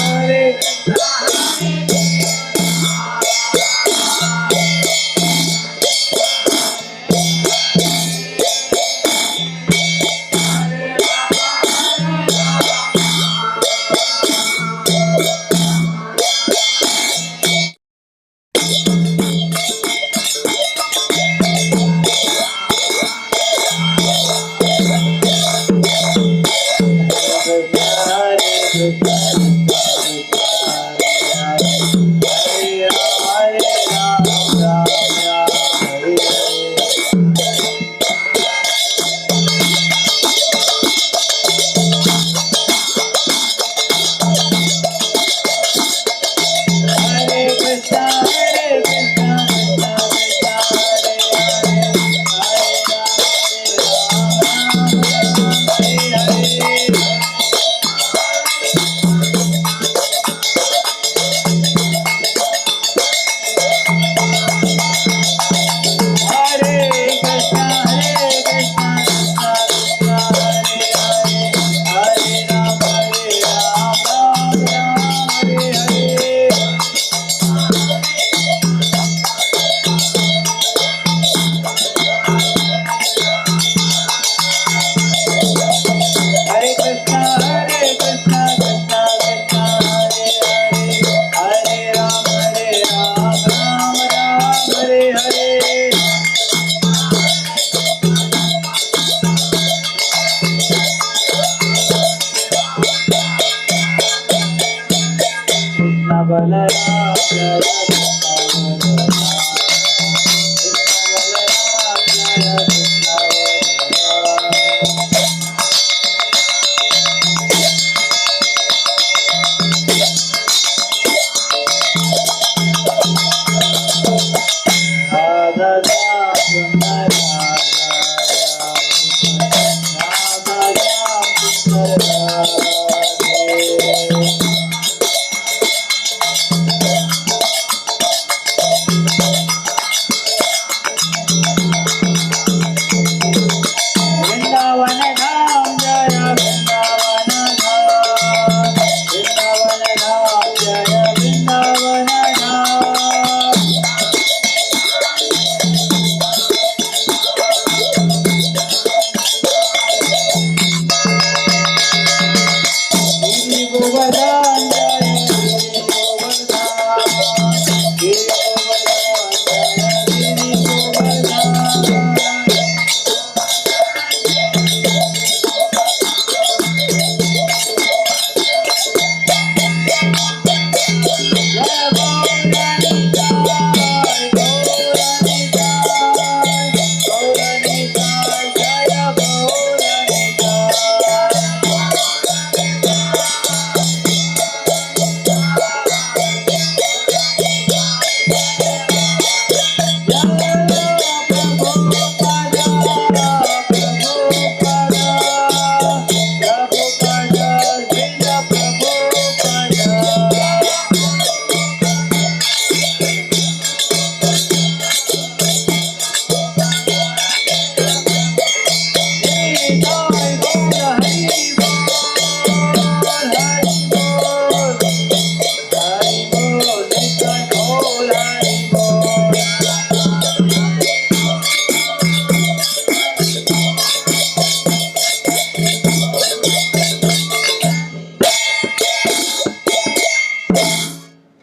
Hare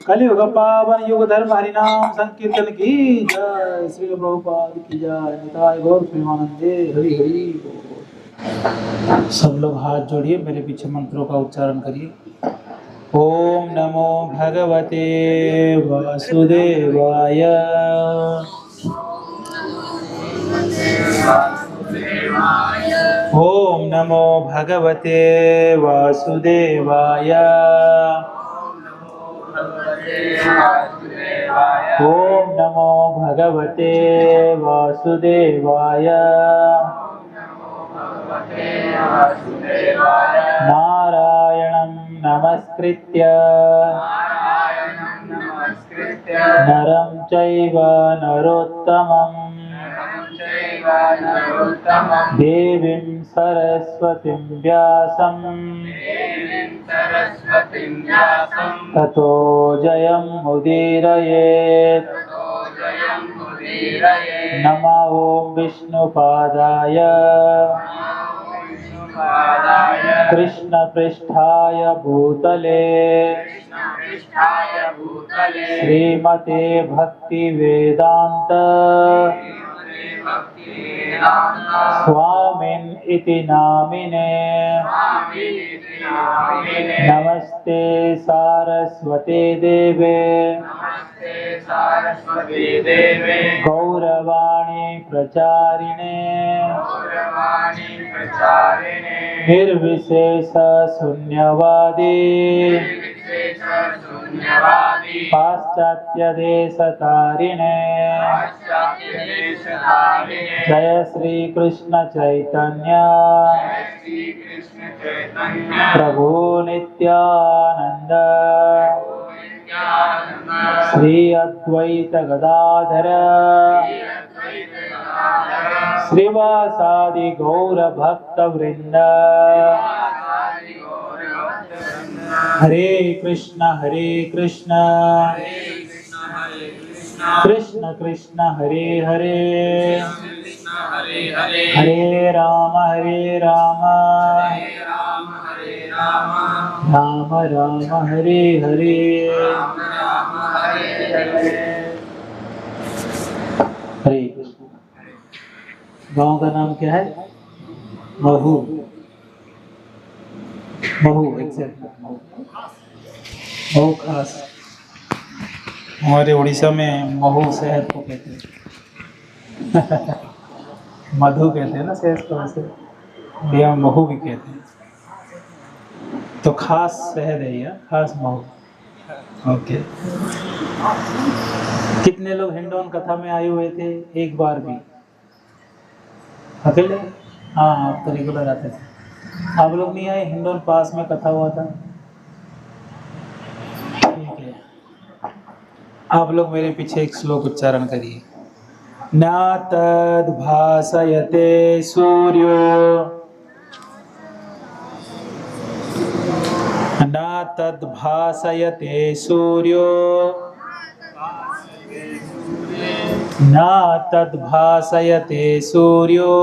कलियुग पावन युग धर्म हरिनाम संकीर्तन की जय। श्री प्रभुपाद की जय। निताय गौर प्रेमानंदे हरि हरि। सब लोग हाथ जोड़िए, मेरे पीछे मंत्रों का उच्चारण करिए। ओम नमो भगवते वासुदेवाय। ओम नमो भगवते वासुदेवाय। ओम नमो भगवते वासुदेवाय। नारायणं नमस्कृत्य नरं चैव नरोत्तमं देवीं सरस्वतीं व्यासं ततो जयमुदीरयेत्। नमो ॐ विष्णुपादाय कृष्णपृष्ठाय भूतले श्रीमते भक्तिवेदान्त स्वामिन् इति नामिने। नमस्ते सारस्वते देवे गौरवाणी प्रचारिणे निर्विशेष शून्यवादी पाश्चात्य देश तारिणे। जय श्री कृष्ण चैतन्य प्रभु नित्यानंद श्री अद्वैत गदाधर श्रीवासादि गौर भक्त वृंद। हरे कृष्ण कृष्ण कृष्ण हरे हरे हरे राम राम राम हरे हरे। हरे गांव का नाम क्या है? महू एग्जैक्ट महू खास। हमारे उड़ीसा में महू शहद को कहते हैं। मधु कहते हैं ना शहद को, वैसे यहाँ महू भी कहते हैं। तो खास शहद है यह, खास महू। ओके। कितने लोग हिंडौन कथा में आए हुए थे एक बार भी? अकेले? हाँ, आप तो रेगुलर आते थे। आप लोग नहीं आए? हिंडौन पास में कथा हुआ था। ठीक है, आप लोग मेरे पीछे एक श्लोक उच्चारण करिए। न तद् भासयते सूर्यो न तद् भासयते सूर्यो न तद् भासयते सूर्यो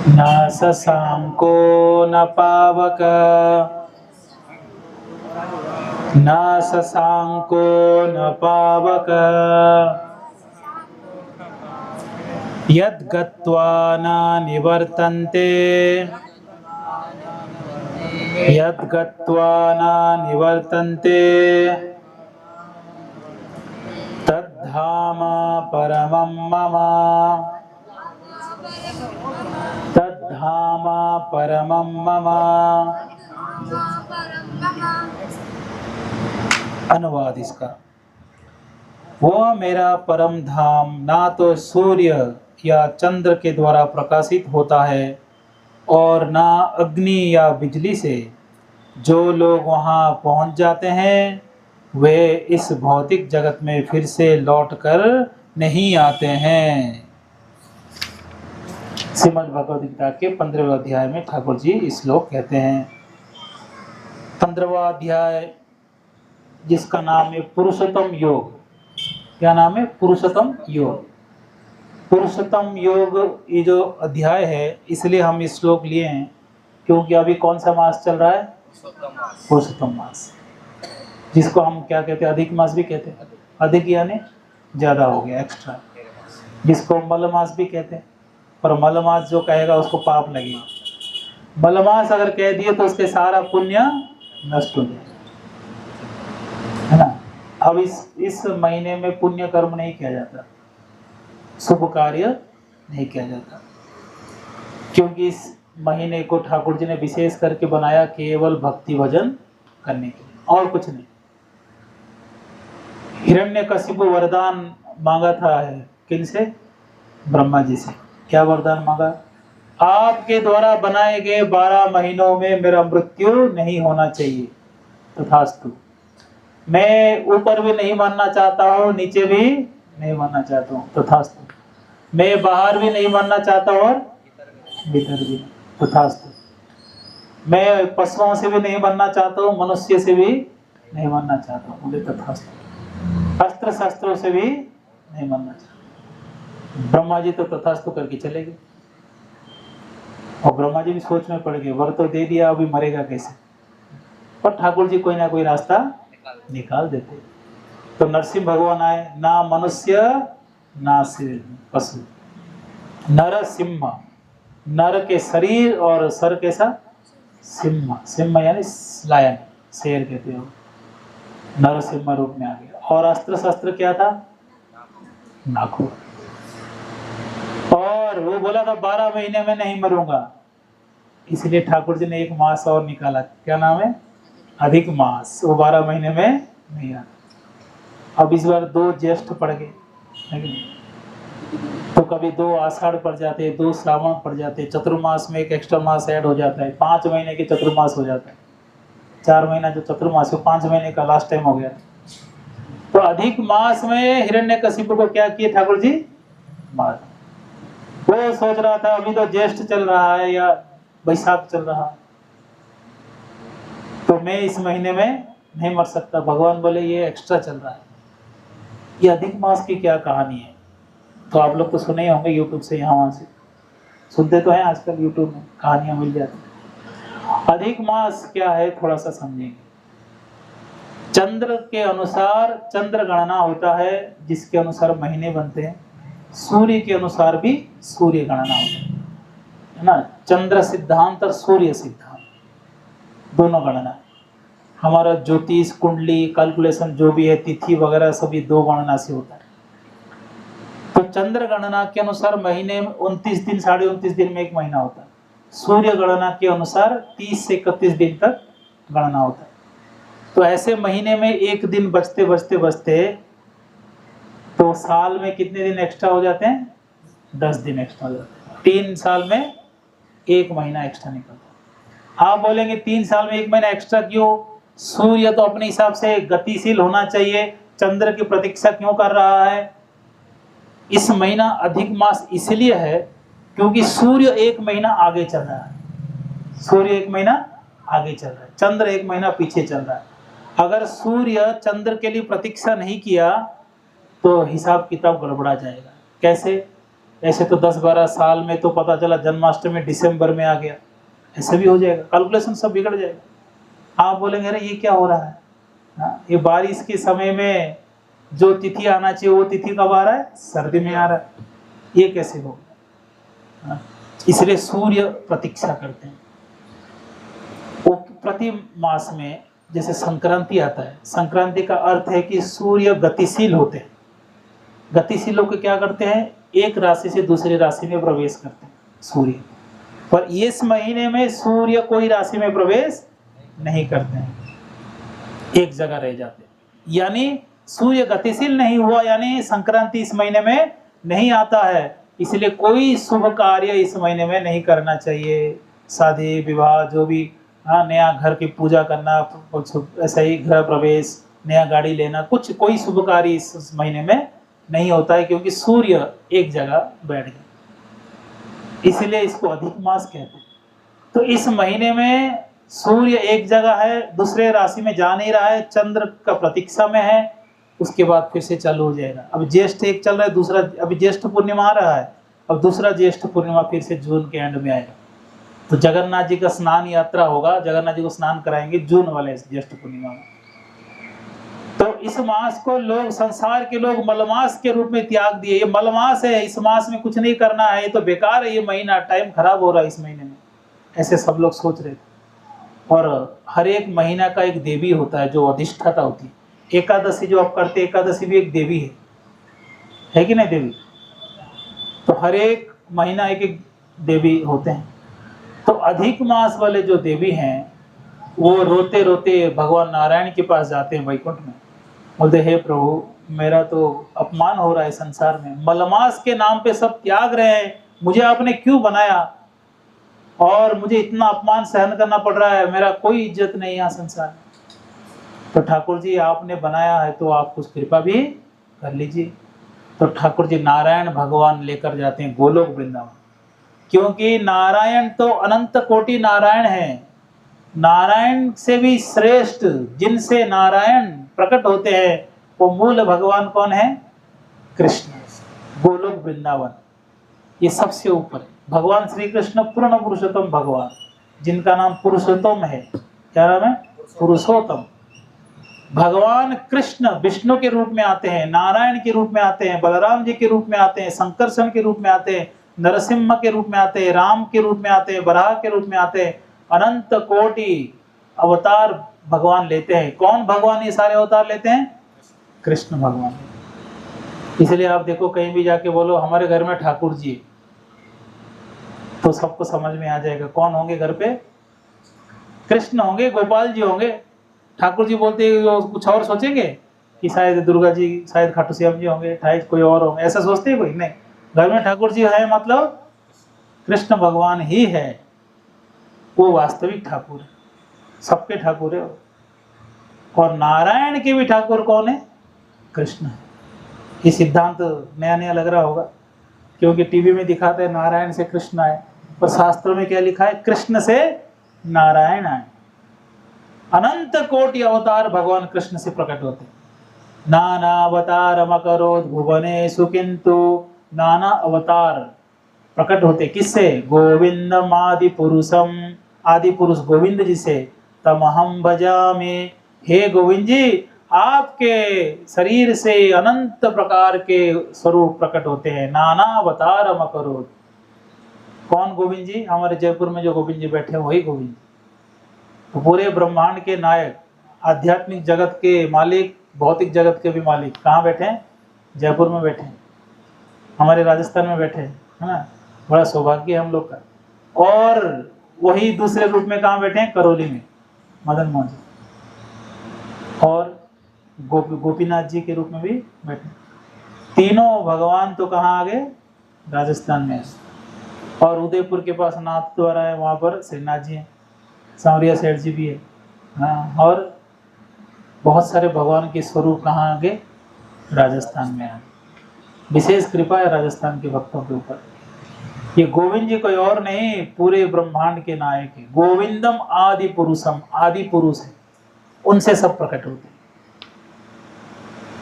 न शशांको न पावक न शशांको न पावक यद् गत्वा न निवर्तन्ते यद् गत्वा न निवर्तन्ते तद्धाम परमं मम तद्धाम परमं मम। अनुवाद इसका, वो मेरा परम धाम ना तो सूर्य या चंद्र के द्वारा प्रकाशित होता है और ना अग्नि या बिजली से। जो लोग वहाँ पहुँच जाते हैं वे इस भौतिक जगत में फिर से लौटकर नहीं आते हैं। श्रीमद् भगवद गीता के 15वें अध्याय में ठाकुर जी इस श्लोक कहते हैं। 15वां अध्याय जिसका नाम है पुरुषोत्तम योग। क्या नाम है? पुरुषोत्तम योग। पुरुषोत्तम योग ये जो अध्याय है, इसलिए हम इस श्लोक लिए हैं क्योंकि अभी कौन सा मास चल रहा है? पुरुषोत्तम मास, जिसको हम क्या कहते हैं? अधिक मास भी कहते हैं। अधिक यानी ज़्यादा हो गया, एक्स्ट्रा। जिसको मल मास भी कहते हैं, पर मल मास जो कहेगा उसको पाप लगेगा। मल मास अगर कह दिए तो उसके सारा पुण्य नष्ट हो जाए, है ना। अब इस महीने में पुण्य कर्म नहीं किया जाता, शुभ कार्य नहीं किया जाता, क्योंकि इस महीने को ठाकुर जी ने विशेष करके बनाया केवल भक्ति भजन करने के लिए, और कुछ नहीं। हिरण्यकशिपु वरदान मांगा था किनसे? ब्रह्मा जी से। क्या वरदान मांगा? आपके द्वारा बनाए गए 12 महीनों में मेरा मृत्यु नहीं होना चाहिए। तथास्तु। मैं ऊपर भी नहीं मरना चाहता हूँ, नीचे भी नहीं मरना चाहता हूँ। तथास्तु। मैं बाहर भी नहीं मरना चाहता और भीतर भी। तथास्तु। मैं पशुओं से भी नहीं मरना चाहता हूँ, मनुष्य से भी नहीं मरना चाहता हूँ। बोले तथास्तु। अस्त्र शस्त्रों से भी नहीं मरना चाहता। ब्रह्मा जी तो तथास्तु करके चले गए, और ब्रह्मा जी भी सोच में पड़ गए, वर तो दे दिया, अभी मरेगा कैसे? पर ठाकुर जी कोई ना कोई रास्ता निकाल देते। तो नरसिंह भगवान आए, ना मनुष्य ना पशु, नर सिंह। नर के शरीर और सर कैसा? सिंह। सिंह यानी लायन, शेर कहते हो। नर सिंह रूप में आ गया। और अस्त्र शस्त्र क्या था? नाखून। और वो बोला था 12 महीने में नहीं मरूंगा, इसलिए ठाकुर जी ने एक मास और निकाला। क्या नाम है? अधिक मास। वो 12 महीने में नहीं आता। अब इस बार 2 ज्येष्ठ पड़ गए, तो कभी 2 आषाढ़ पड़ जाते, 2 श्रावण पड़ जाते, चतुर्मास में एक एक्स्ट्रा मास ऐड हो जाता है, 5 महीने के चतुर्मास हो जाता है। 4 महीना जो चतुर्मास है 5 महीने का लास्ट टाइम हो गया। तो अधिक मास में हिरण्यकशिपु को क्या किए ठाकुर जी? मार। वो सोच रहा था अभी तो ज्येष्ठ चल रहा है या बैसाख चल रहा है, तो मैं इस महीने में नहीं मर सकता। भगवान बोले ये एक्स्ट्रा चल रहा है। ये अधिक मास की क्या कहानी है? तो आप लोग तो सुने ही होंगे यूट्यूब से, यहाँ वहाँ से सुनते तो हैं आजकल, यूट्यूब में कहानियां मिल जाती हैं। अधिक मास क्या है थोड़ा सा समझेंगे। चंद्र के अनुसार चंद्र गणना होता है, जिसके अनुसार महीने बनते हैं। सूर्य के अनुसार भी सूर्य गणना होता है ना। चंद्र सिद्धांत और सूर्य सिद्धांत दोनों गणना। हमारा ज्योतिष कुंडली कैलकुलेशन जो भी है तिथि वगैरह सभी 2 गणना से होता है। तो चंद्र गणना के अनुसार महीने में 29 दिन 29.5 दिन में एक महीना होता है। सूर्य गणना के अनुसार 30 से 31 दिन तक गणना होता है। तो ऐसे महीने में एक दिन बचते बचते बचते तो साल में कितने दिन एक्स्ट्रा हो जाते हैं? 10 दिन एक्स्ट्रा हो जाते हैं। 3 साल में 1 महीना एक्स्ट्रा निकलता है। आप बोलेंगे 3 साल में 1 महीना एक्स्ट्रा क्यों? सूर्य तो अपने हिसाब से गतिशील होना चाहिए, चंद्र की प्रतीक्षा क्यों कर रहा है? इस महीना अधिक मास इसलिए है क्योंकि सूर्य 1 महीना आगे चल रहा है। सूर्य 1 महीना आगे चल रहा है, चंद्र 1 महीना पीछे चल रहा है। अगर सूर्य चंद्र के लिए प्रतीक्षा नहीं किया तो हिसाब किताब गड़बड़ा जाएगा। कैसे? ऐसे तो 10-12 साल में तो पता चला जन्माष्टमी दिसंबर में आ गया, ऐसे भी हो जाएगा, कैलकुलेशन सब बिगड़ जाएगा। आप बोलेंगे अरे ये क्या हो रहा है? ये बारिश के समय में जो तिथि आना चाहिए वो तिथि कब आ रहा है? सर्दी में आ रहा है, ये कैसे होगा? इसलिए सूर्य प्रतीक्षा करते हैं। वो प्रति मास में जैसे संक्रांति आता है, संक्रांति का अर्थ है कि सूर्य गतिशील होते हैं। गतिशील होकर क्या करते हैं? एक राशि से दूसरी राशि में प्रवेश करते हैं सूर्य। पर इस महीने में सूर्य कोई राशि में प्रवेश नहीं करते हैं, एक जगह रह जाते हैं। यानी सूर्य गतिशील नहीं हुआ, यानी संक्रांति इस महीने में नहीं आता है, इसलिए कोई शुभ कार्य इस महीने में नहीं करना चाहिए। शादी विवाह जो भी, नया घर की पूजा करना, ऐसा ही गृह प्रवेश, नया गाड़ी लेना, कुछ कोई शुभ कार्य इस महीने में नहीं होता है क्योंकि सूर्य एक जगह बैठ गया, इसलिए इसको अधिक मास कहते हैं। तो इस महीने में सूर्य एक जगह है, दूसरे राशि में जा नहीं रहा है, चंद्र का प्रतीक्षा में है, उसके बाद फिर से चालू हो जाएगा। अब ज्येष्ठ एक चल रहा है, दूसरा अभी ज्येष्ठ पूर्णिमा आ रहा है, अब दूसरा ज्येष्ठ पूर्णिमा फिर से जून के एंड में आएगा। तो जगन्नाथ जी का स्नान यात्रा होगा, जगन्नाथ जी को स्नान कराएंगे जून वाले ज्येष्ठ पूर्णिमा में। तो इस मास को लोग, संसार के लोग मलमास के रूप में त्याग दिए। ये मलमास है, इस मास में कुछ नहीं करना है, ये तो बेकार है, ये महीना टाइम खराब हो रहा है इस महीने में, ऐसे सब लोग सोच रहे थे। और हर एक महीना का एक देवी होता है जो अधिष्ठाता होती है। एकादशी जो आप करते हैं, एकादशी भी एक देवी है कि नहीं देवी? तो हर एक महीना एक एक देवी होते हैं। तो अधिक मास वाले जो देवी हैं वो रोते रोते भगवान नारायण के पास जाते हैं वैकुंठ में, बोलते हे प्रभु मेरा तो अपमान हो रहा है संसार में, मलमास के नाम पे सब त्याग रहे हैं, मुझे आपने क्यों बनाया और मुझे इतना अपमान सहन करना पड़ रहा है, मेरा कोई इज्जत नहीं यहाँ संसार में। तो ठाकुर जी आपने बनाया है तो आप कुछ कृपा भी कर लीजिए। तो ठाकुर जी नारायण भगवान लेकर जाते हैं गोलोक वृंदावन, क्योंकि नारायण तो अनंत कोटि नारायण है, नारायण से भी श्रेष्ठ जिनसे नारायण प्रकट होते हैं वो मूल भगवान कौन है? कृष्ण। गोलोक वृंदावन ये सबसे ऊपर है। भगवान श्री कृष्ण पूर्ण पुरुषोत्तम भगवान, जिनका नाम पुरुषोत्तम है। क्या नाम है? पुरुषोत्तम। भगवान कृष्ण विष्णु के रूप में आते हैं, नारायण के रूप में आते हैं, बलराम जी के रूप में आते हैं, संकर्षण के रूप में आते हैं, नरसिम्हा के रूप में आते हैं, राम के रूप में आते हैं, वराह के रूप में आते हैं, अनंत कोटि अवतार भगवान लेते हैं। कौन भगवान ये सारे अवतार लेते हैं? कृष्ण भगवान। इसलिए आप देखो कहीं भी जाके बोलो हमारे घर में ठाकुर जी, तो सबको समझ में आ जाएगा कौन होंगे घर पे? कृष्ण होंगे, गोपाल जी होंगे। ठाकुर जी बोलते हैं कुछ और सोचेंगे कि शायद दुर्गा जी, शायद खाटू श्याम जी होंगे, शायद कोई और होंगे, ऐसा सोचते हैं कोई? नहीं, घर में ठाकुर जी है मतलब कृष्ण भगवान ही है, वो वास्तविक ठाकुर है, सबके ठाकुर है। और नारायण के भी ठाकुर कौन है? कृष्ण है। ये सिद्धांत नया नया लग रहा होगा क्योंकि टीवी में दिखाते हैं नारायण से कृष्ण आए, पर शास्त्रों में क्या लिखा है? कृष्ण से नारायण आए। अनंत कोटि अवतार भगवान कृष्ण से प्रकट होते। नाना अवतार मकरोद भुवनेषु किंतु, नाना अवतार प्रकट होते किससे? गोविंदम आदि पुरुषम, आदि पुरुष गोविंद जी से। तमहम भजामि, हे गोविंद जी आपके शरीर से अनंत प्रकार के स्वरूप प्रकट होते हैं। नाना अवतार मकरोद। कौन गोविंद जी? हमारे जयपुर में जो गोविंद जी बैठे हैं वही गोविंद। तो पूरे ब्रह्मांड के नायक आध्यात्मिक जगत के मालिक, भौतिक जगत के भी मालिक कहाँ बैठे हैं? जयपुर में बैठे हैं, हमारे राजस्थान में बैठे हैं, है ना। बड़ा सौभाग्य है हम लोग का। और वही दूसरे रूप में कहाँ बैठे हैं? करौली में मदन मोहन जी, और गोपीनाथ जी के रूप में भी बैठे। तीनों भगवान तो कहाँ आ गए? राजस्थान में। और उदयपुर के पास नाथ द्वारा है, वहाँ पर श्रीनाथ जी हैं, सांवरिया सेठ जी भी है, हाँ। और बहुत सारे भगवान के स्वरूप कहाँ आ गए? राजस्थान में आ। विशेष कृपा है राजस्थान के भक्तों के ऊपर। ये गोविंद जी कोई और नहीं, पूरे ब्रह्मांड के नायक है। गोविंदम आदि पुरुषम, आदि पुरुष है, उनसे सब प्रकट होते हैं।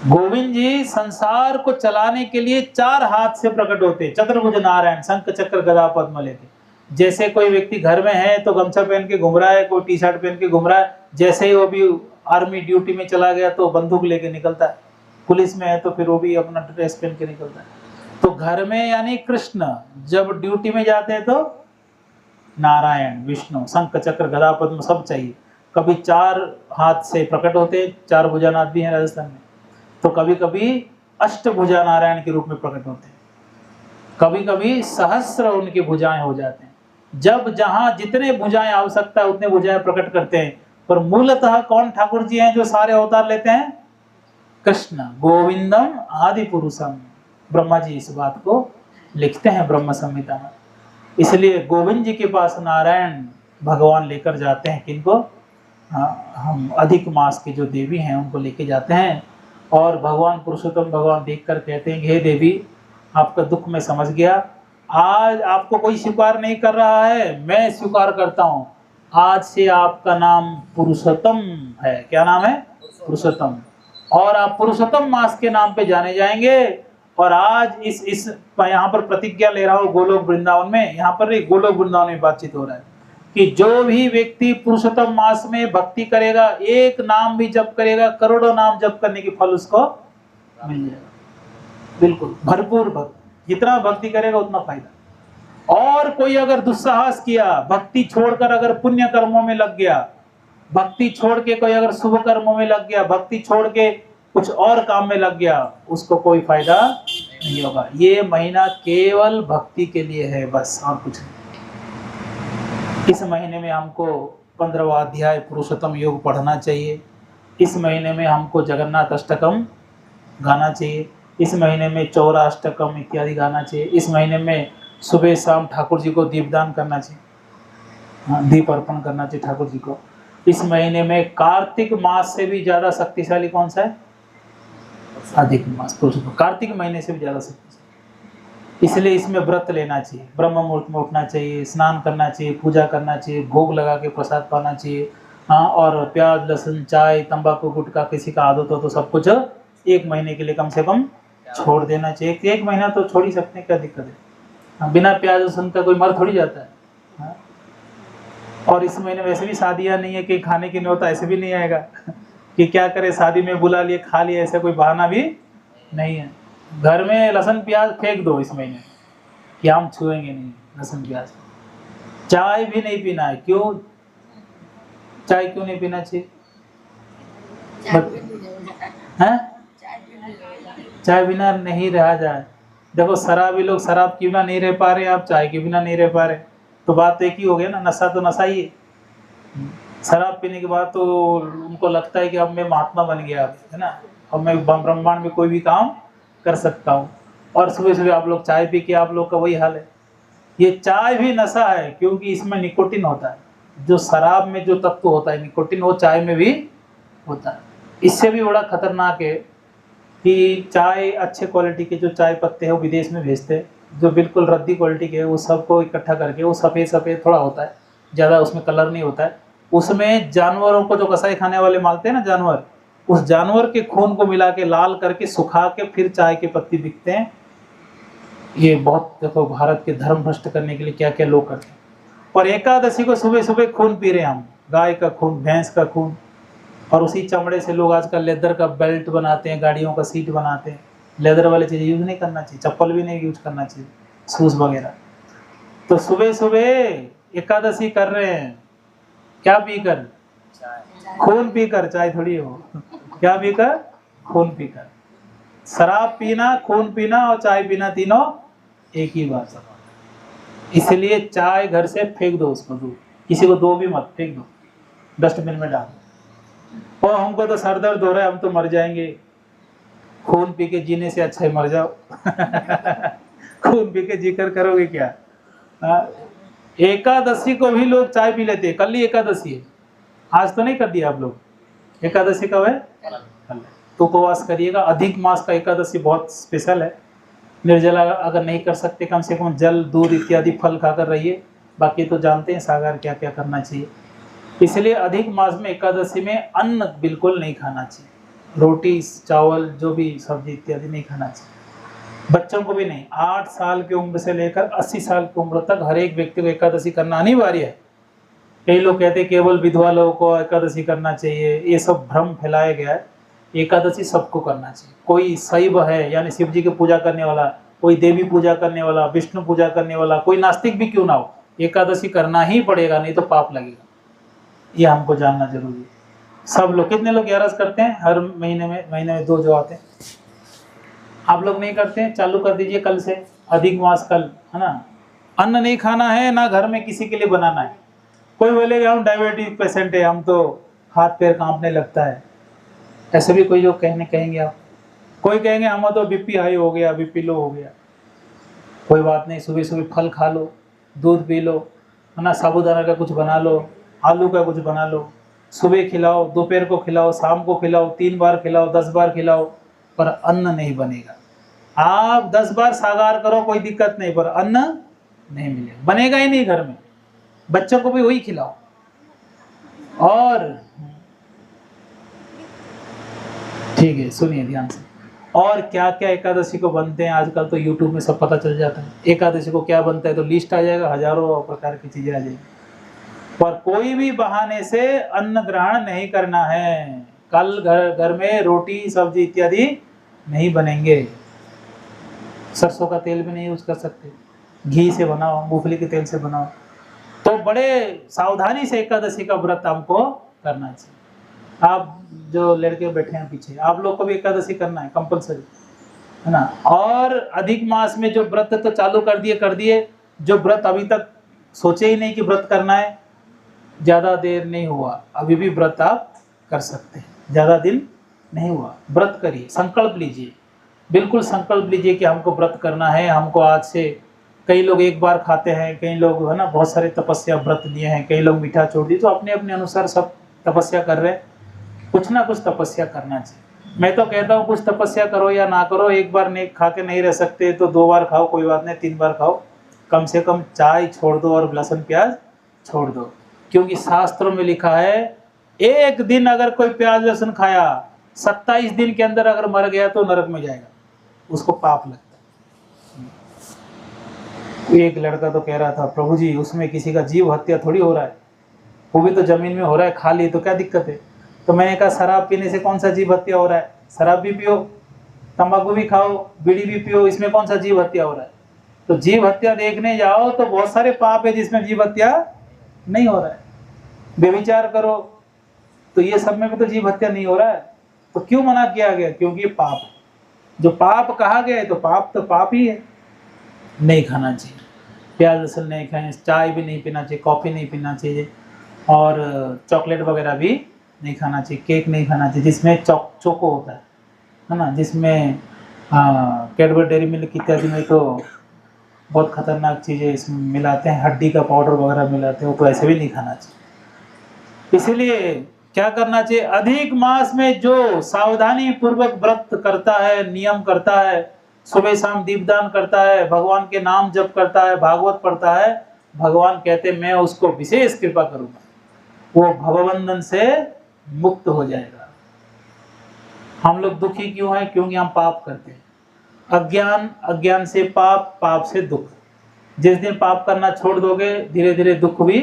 गोविंद जी संसार को चलाने के लिए 4 हाथ से प्रकट होते, चतुर्भुज नारायण, शंख चक्र गदा पद्म लेके। जैसे कोई व्यक्ति घर में है तो गमछा पहन के घूम रहा है, कोई टी शर्ट पहन के घूम रहा है, जैसे ही वो भी आर्मी ड्यूटी में चला गया तो बंदूक लेके निकलता है, पुलिस में है तो फिर वो भी अपना ड्रेस पहन के निकलता है। तो घर में यानी कृष्ण, जब ड्यूटी में जाते हैं तो नारायण, विष्णु, शंख चक्र गदा पद्म सब चाहिए। कभी 4 हाथ से प्रकट होते, 4 भुजानाथ भी हैं राजस्थान में, तो कभी कभी अष्टभुजा नारायण के रूप में प्रकट होते हैं, कभी कभी सहस्र उनकी भुजाएं हो जाते हैं। जब जहां जितने भुजाएं आवश्यकता है उतने भुजाएं प्रकट करते हैं। पर मूलतः कौन ठाकुर जी हैं जो सारे अवतार लेते हैं? कृष्ण, गोविंदम आदि पुरुषम। ब्रह्मा जी इस बात को लिखते हैं ब्रह्म संहिता में। इसलिए गोविंद जी के पास नारायण भगवान लेकर जाते हैं किनको? हम अधिक मास की जो देवी हैं उनको लेके जाते हैं। और भगवान पुरुषोत्तम भगवान देखकर कहते हैं, हे देवी, आपका दुख मैं समझ गया, आज आपको कोई स्वीकार नहीं कर रहा है, मैं स्वीकार करता हूं। आज से आपका नाम पुरुषोत्तम है। क्या नाम है? पुरुषोत्तम। और आप पुरुषोत्तम मास के नाम पे जाने जाएंगे। और आज इस यहाँ पर प्रतिज्ञा ले रहा हूँ गोलोक वृंदावन में, यहाँ पर एक गोलोक वृंदावन में बातचीत हो रहा है कि जो भी व्यक्ति पुरुषोत्तम मास में भक्ति करेगा, एक नाम भी जप करेगा, करोड़ों नाम जप करने की फल उसको मिल जाएगा। बिल्कुल भरपूर भक्ति, जितना भक्ति करेगा उतना फायदा। और कोई अगर दुस्साहस किया, भक्ति छोड़कर अगर पुण्य कर्मों में लग गया, भक्ति छोड़ के कोई अगर शुभ कर्मों में लग गया, भक्ति छोड़ के कुछ और काम में लग गया, उसको कोई फायदा नहीं होगा। ये महीना केवल भक्ति के लिए है, बस, और कुछ नहीं। इस महीने में हमको 15वां अध्याय पुरुषोत्तम योग पढ़ना चाहिए। इस महीने में हमको जगन्नाथ अष्टकम गाना चाहिए। इस महीने में चौरा अष्टकम इत्यादि गाना चाहिए। इस महीने में सुबह शाम ठाकुर जी को दीपदान करना चाहिए, दीप अर्पण करना चाहिए ठाकुर जी को। इस महीने में कार्तिक मास से भी ज्यादा शक्तिशाली कौन सा है? अधिक मास, पुरुषोत्तम। कार्तिक महीने से भी ज्यादा शक्तिशाली, इसलिए इसमें व्रत लेना चाहिए, ब्रह्म मुहूर्त में उठना चाहिए, स्नान करना चाहिए, पूजा करना चाहिए, भोग लगा के प्रसाद पाना चाहिए। हाँ, और प्याज, लहसुन, चाय, तंबाकू, गुटखा किसी का आदत हो तो सब कुछ 1 महीने के लिए कम से कम छोड़ देना चाहिए। 1 महीना तो छोड़ ही सकते हैं, क्या दिक्कत है? हाँ, बिना प्याज लहसुन का कोई मर थोड़ी जाता है। हाँ? और इस महीने वैसे भी शादियाँ नहीं है कि खाने की न्योता, ऐसे भी नहीं आएगा कि क्या करे, शादी में बुला लिए खा लिए, ऐसा कोई बहाना भी नहीं है। घर में लहसुन प्याज फेंक दो इस महीने कि हम छुएंगे नहीं लहसुन प्याज। चाय भी नहीं पीना है। क्यों? चाय क्यों नहीं पीना चाहिए? चाय बिना नहीं रहा जाए। देखो, शराबी लोग शराब के बिना नहीं रह पा रहे, आप चाय के बिना नहीं रह पा रहे, तो बात एक ही हो गया ना, नशा तो नशा ही है। शराब पीने के बाद तो उनको लगता है कि अब मैं महात्मा बन गया, है ना, अब मैं ब्रह्मांड में कोई भी काम कर सकता हूँ। और सुबह सुबह आप लोग चाय पी के, आप लोग का वही हाल है। ये चाय भी नशा है, क्योंकि इसमें निकोटिन होता है। जो शराब में जो तत्व होता है निकोटिन, वो चाय में भी होता है। इससे भी बड़ा खतरनाक है कि चाय, अच्छे क्वालिटी के जो चाय पत्ते हैं वो विदेश में भेजते हैं, जो बिल्कुल रद्दी क्वालिटी के, वो सबको इकट्ठा करके, वो सफ़ेद सफ़ेद थोड़ा होता है, ज़्यादा उसमें कलर नहीं होता है। उसमें जानवरों को, जो कसाई खाने वाले मारते हैं ना जानवर, उस जानवर के खून को मिला के लाल करके सुखा के फिर चाय के पत्ती बिकते हैं। ये बहुत, देखो, भारत के धर्म भ्रष्ट करने के लिए क्या क्या लोग करते हैं। और एकादशी को सुबह सुबह खून पी रहे हैं हम, गाय का खून, भैंस का खून। और उसी चमड़े से लोग आजकल लेदर का बेल्ट बनाते हैं, गाड़ियों का सीट बनाते हैं। लेदर वाली चीज़ें यूज़ नहीं करना चाहिए, चप्पल भी नहीं यूज करना चाहिए, शूज वगैरह। तो सुबह सुबह एकादशी कर रहे हैं, क्या पीकर? खून पीकर, चाय थोड़ी हो। क्या पीकर? खून पीकर। शराब पीना, खून पीना और चाय पीना, तीनों एक ही बात है। इसलिए चाय घर से फेंक दो, उसको दूर, किसी को दो भी मत, फेंक दो, डस्टबिन में डाल दो। और हमको तो सर दर्द हो रहा है, हम तो मर जाएंगे, खून पी के जीने से अच्छा ही मर जाओ। खून पी के जीकर करोगे क्या? एकादशी को भी लोग चाय पी लेते हैं। कल ही एकादशी है, आज तो नहीं कर दिया आप लोग। एकादशी कब है? कल। तो उपवास करिएगा। अधिक मास का एकादशी बहुत स्पेशल है। निर्जला अगर नहीं कर सकते, कम से कम जल, दूध इत्यादि फल खाकर रहिए। बाकी तो जानते हैं सागर क्या क्या करना चाहिए। इसलिए अधिक मास में एकादशी में अन्न बिल्कुल नहीं खाना चाहिए। रोटी, चावल, जो भी सब्जी इत्यादि नहीं खाना चाहिए। बच्चों को भी नहीं। 8 साल की उम्र से लेकर 80 साल की उम्र तक हर एक व्यक्ति को एकादशी करना अनिवार्य है। कई लोग कहते हैं केवल विधवा लोगों को एकादशी करना चाहिए, ये सब भ्रम फैलाया गया है। एकादशी सबको करना चाहिए। कोई शैव है यानी शिव जी की पूजा करने वाला, कोई देवी पूजा करने वाला, विष्णु पूजा करने वाला, कोई नास्तिक भी क्यों ना हो, एकादशी करना ही पड़ेगा, नहीं तो पाप लगेगा। ये हमको जानना जरूरी है। सब लोग, कितने लोग 11 करते हैं हर महीने में 2 जो आते हैं। आप लोग नहीं करते हैं? चालू कर दीजिए कल से, अधिक मास कल, है ना। अन्न नहीं खाना है, ना घर में किसी के लिए बनाना है। कोई बोलेगा हम डायबिटीज पेशेंट है, हम तो हाथ पैर कांपने लगता है, ऐसे भी कोई जो कहेंगे आप। कोई कहेंगे हम तो बीपी हाई हो गया, बीपी लो हो गया। कोई बात नहीं, सुबह सुबह फल खा लो, दूध पी लो, है ना, साबूदाना का कुछ बना लो, आलू का कुछ बना लो। सुबह खिलाओ, दोपहर को खिलाओ, शाम को खिलाओ, 3 बार खिलाओ, 10 बार खिलाओ, पर अन्न नहीं बनेगा। आप 10 बार सागार करो, कोई दिक्कत नहीं, पर अन्न नहीं मिलेगा, बनेगा ही नहीं घर में। बच्चों को भी वही खिलाओ। और ठीक है, सुनिए ध्यान से। और क्या क्या एकादशी को बनते हैं, आजकल तो यूट्यूब में सब पता चल जाता है। एकादशी को क्या बनता है तो लिस्ट आ जाएगा, हजारों प्रकार की चीजें आ जाएगी। पर कोई भी बहाने से अन्न ग्रहण नहीं करना है। कल घर में रोटी, सब्जी इत्यादि नहीं बनेंगे। सरसों का तेल भी नहीं यूज कर सकते, घी से बनाओ, मूंगफली के तेल से बनाओ। तो बड़े सावधानी से एकादशी का व्रत हमको करना चाहिए। आप जो लड़के बैठे हैं पीछे, आप लोग को भी एकादशी करना है कंपलसरी, है ना। और अधिक मास में जो व्रत तो चालू कर दिए, जो व्रत अभी तक सोचे ही नहीं कि व्रत करना है, ज्यादा देर नहीं हुआ, अभी भी व्रत आप कर सकते हैं। ज्यादा दिन नहीं हुआ, व्रत करिए, संकल्प लीजिए, बिल्कुल संकल्प लीजिए कि हमको व्रत करना है। हमको आज से, कई लोग एक बार खाते हैं, कई लोग, है ना, बहुत सारे तपस्या व्रत लिए हैं, कई लोग मीठा छोड़ दिए। तो अपने अपने अनुसार सब तपस्या कर रहे हैं। कुछ ना कुछ तपस्या करना चाहिए। मैं तो कहता हूँ कुछ तपस्या करो या ना करो, एक बार नहीं खा के नहीं रह सकते तो 2 बार खाओ, कोई बात नहीं, 3 बार खाओ। कम से कम चाय छोड़ दो और लहसुन प्याज छोड़ दो। क्योंकि शास्त्रों में लिखा है, एक दिन अगर कोई प्याज लहसुन खाया, 27 दिन के अंदर अगर मर गया तो नरक में जाएगा, उसको पाप लगता है। एक लड़का तो कह रहा था, प्रभु जी उसमें किसी का जीव हत्या थोड़ी हो रहा है, वो भी तो जमीन में हो रहा है, खा ली तो क्या दिक्कत है। तो मैंने कहा शराब पीने से कौन सा जीव हत्या हो रहा है? शराब भी पियो, तंबाकू भी खाओ, बीड़ी भी पियो, इसमें कौन सा जीव हत्या हो रहा है? तो जीव हत्या देखने जाओ तो बहुत सारे पाप है जिसमें जीव हत्या नहीं हो रहा है। व्यभिचार करो तो ये सब में भी तो जीव हत्या नहीं हो रहा है, तो क्यों मना किया गया? क्योंकि ये पाप है। जो पाप कहा गया है तो पाप ही है। नहीं खाना चाहिए, प्याज लहसुन नहीं खाएं, चाय भी नहीं पीना चाहिए, कॉफ़ी नहीं पीना चाहिए, और चॉकलेट वगैरह भी नहीं खाना चाहिए, केक नहीं खाना चाहिए जिसमें चोको होता है ना, जिसमें कैडबरी डेयरी मिल्क इत्यादि में तो बहुत खतरनाक चीज़ें इसमें मिलाते हैं, हड्डी का पाउडर वगैरह मिलाते हैं, वो तो ऐसे भी नहीं खाना चाहिए। इसीलिए क्या करना चाहिए? अधिक मास में जो सावधानी पूर्वक व्रत करता है, नियम करता है, सुबह शाम दीपदान करता है, भगवान के नाम जप करता है, भागवत पढ़ता है, भगवान कहते मैं उसको विशेष कृपा करूंगा, वो भवबंधन से मुक्त हो जाएगा। हम लोग दुखी क्यों हैं? क्योंकि हम पाप करते हैं। अज्ञान से पाप, पाप से दुख। जिस दिन पाप करना छोड़ दोगे, धीरे धीरे दुख भी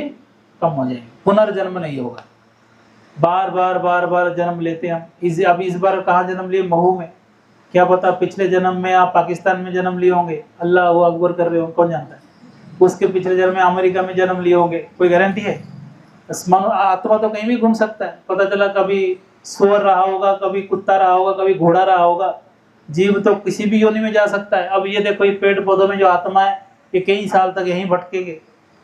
कम हो जाएंगे, पुनर्जन्म नहीं होगा। बार बार जन्म लेते हैं हम। अब इस बार कहाँ जन्म लिए? महू में। क्या पता पिछले जन्म में आप पाकिस्तान में जन्म लिए होंगे, अल्लाह अकबर कर रहे हो, कौन जानता है। उसके पिछले जन्म में अमेरिका में जन्म लिए होंगे, कोई गारंटी है? आत्मा तो कहीं भी घूम सकता है, पता चला कभी सुअर रहा होगा, कभी कुत्ता रहा होगा, कभी घोड़ा रहा होगा। जीव तो किसी भी योनि में जा सकता है। अब ये देखो, ये पेड़ पौधों में जो आत्मा है, ये कई साल तक यहीं भटकेंगे,